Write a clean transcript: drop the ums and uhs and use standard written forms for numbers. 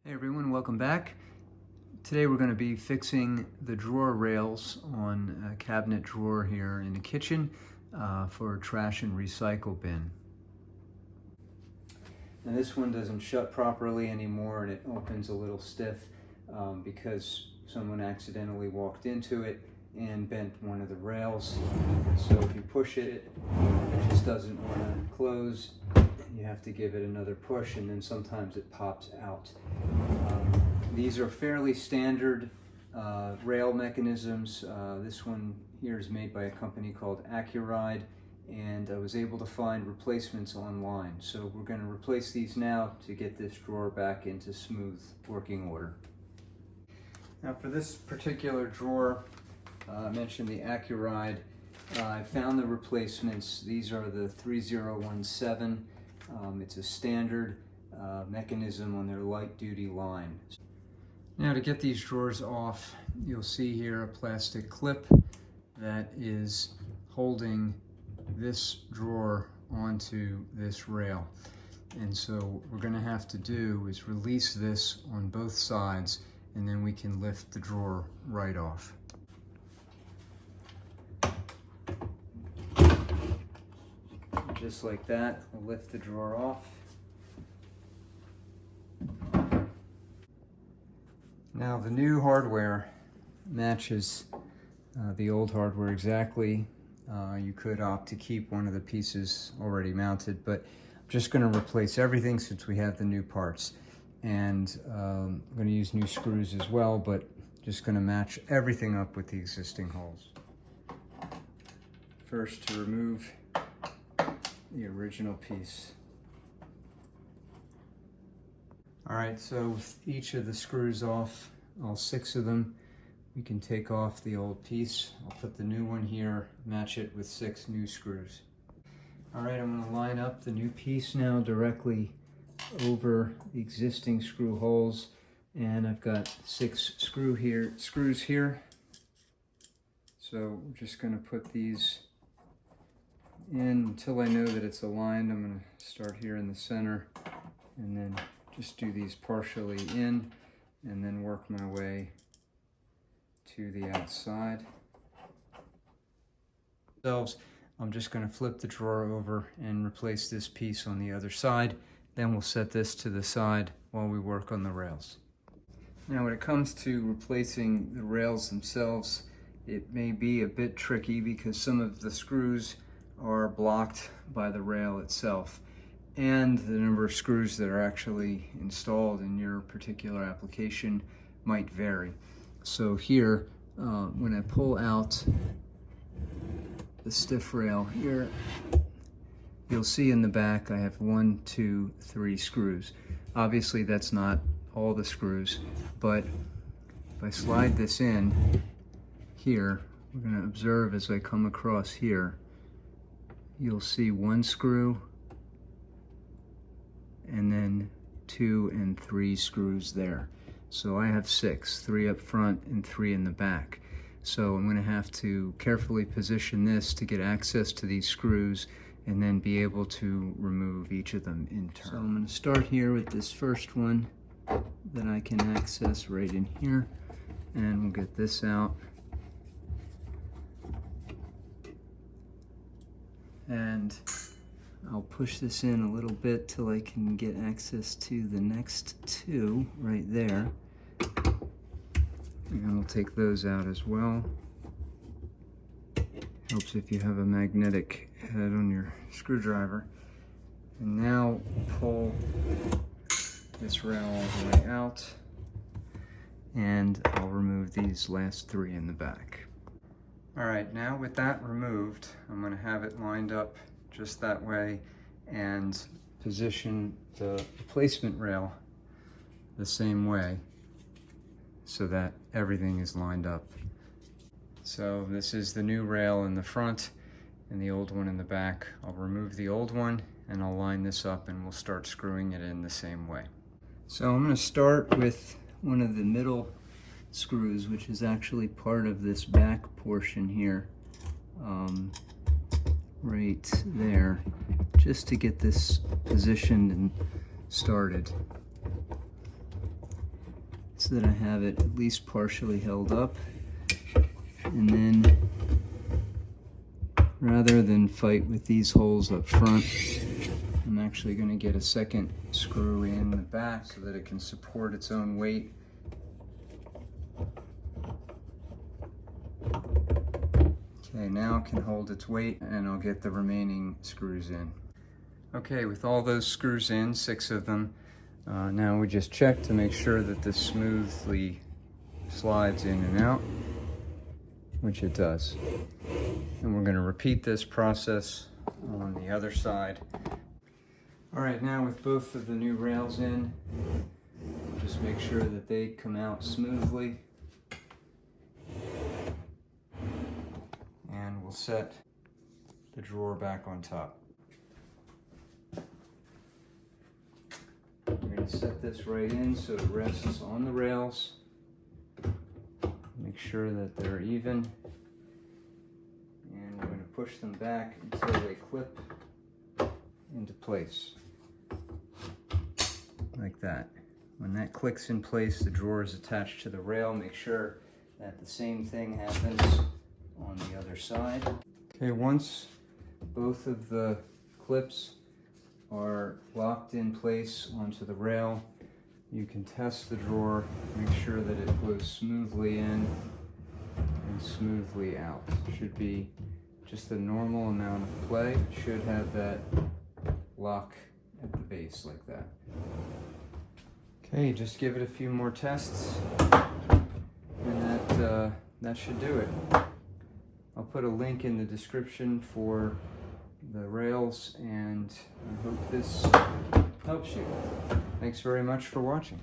Hey everyone, welcome back. Today we're going to be fixing the drawer rails on a cabinet drawer here in the kitchen for a trash and recycle bin. Now this one doesn't shut properly anymore and it opens a little stiff because someone accidentally walked into it and bent one of the rails. So if you push it, it just doesn't want to close. You have to give it another push and then sometimes it pops out. These are fairly standard rail mechanisms. This one here is made by a company called Accuride, and I was able to find replacements online. So we're going to replace these now to get this drawer back into smooth working order. Now for this particular drawer, I mentioned the Accuride. I found the replacements. These are the 3017. It's a standard mechanism on their light duty line. Now to get these drawers off, you'll see here a plastic clip that is holding this drawer onto this rail. And so what we're going to have to do is release this on both sides and then we can lift the drawer right off. Just like that, we'll lift the drawer off. Now the new hardware matches the old hardware exactly. You could opt to keep one of the pieces already mounted, but I'm just going to replace everything since we have the new parts. And I'm going to use new screws as well, but just going to match everything up with the existing holes. First, to remove the original piece. Alright, so with each of the screws off, all 6 of them, we can take off the old piece. I'll put the new one here, match it with 6 new screws. Alright, I'm going to line up the new piece now directly over the existing screw holes, and I've got 6 screws here. So I'm just going to put these in until I know that it's aligned. I'm going to start here in the center and then just do these partially in and then work my way to the outside. I'm just going to flip the drawer over and replace this piece on the other side. Then we'll set this to the side while we work on the rails. Now when it comes to replacing the rails themselves, it may be a bit tricky because some of the screws are blocked by the rail itself, and the number of screws that are actually installed in your particular application might vary. So here, when I pull out the stiff rail here, you'll see in the back I have 1, 2, 3 screws. Obviously that's not all the screws, but if I slide this in here, we're going to observe as I come across here, you'll see 1 screw and then 2 and 3 screws there. So I have 6, 3 up front and 3 in the back. So I'm going to have to carefully position this to get access to these screws and then be able to remove each of them in turn. So I'm going to start here with this first one that I can access right in here, and we'll get this out. And I'll push this in a little bit till I can get access to the next 2 right there. And we'll take those out as well. Helps if you have a magnetic head on your screwdriver. And now pull this rail all the way out. And I'll remove these last 3 in the back. Alright, now with that removed, I'm going to have it lined up just that way and position the replacement rail the same way so that everything is lined up. So this is the new rail in the front and the old one in the back. I'll remove the old one and I'll line this up and we'll start screwing it in the same way. So I'm going to start with one of the middle screws, which is actually part of this back portion here, right there, just to get this positioned and started. so that I have it at least partially held up. And then, rather than fight with these holes up front, I'm actually going to get a second screw in the back so that it can support its own weight. Okay, now it can hold its weight, and I'll get the remaining screws in. Okay, with all those screws in, 6 of them, now we just check to make sure that this smoothly slides in and out, which it does. And we're going to repeat this process on the other side. All right, now with both of the new rails in, just make sure that they come out smoothly. And we'll set the drawer back on top. We're going to set this right in so it rests on the rails. Make sure that they're even. And we're going to push them back until they clip into place. Like that. When that clicks in place, the drawer is attached to the rail. Make sure that the same thing happens on the other side. Okay, once both of the clips are locked in place onto the rail, you can test the drawer, make sure that it goes smoothly in and smoothly out. Should be just the normal amount of play. It should have that lock at the base like that. Okay, just give it a few more tests, and that should do it. I'll put a link in the description for the rails, and I hope this helps you. Thanks very much for watching.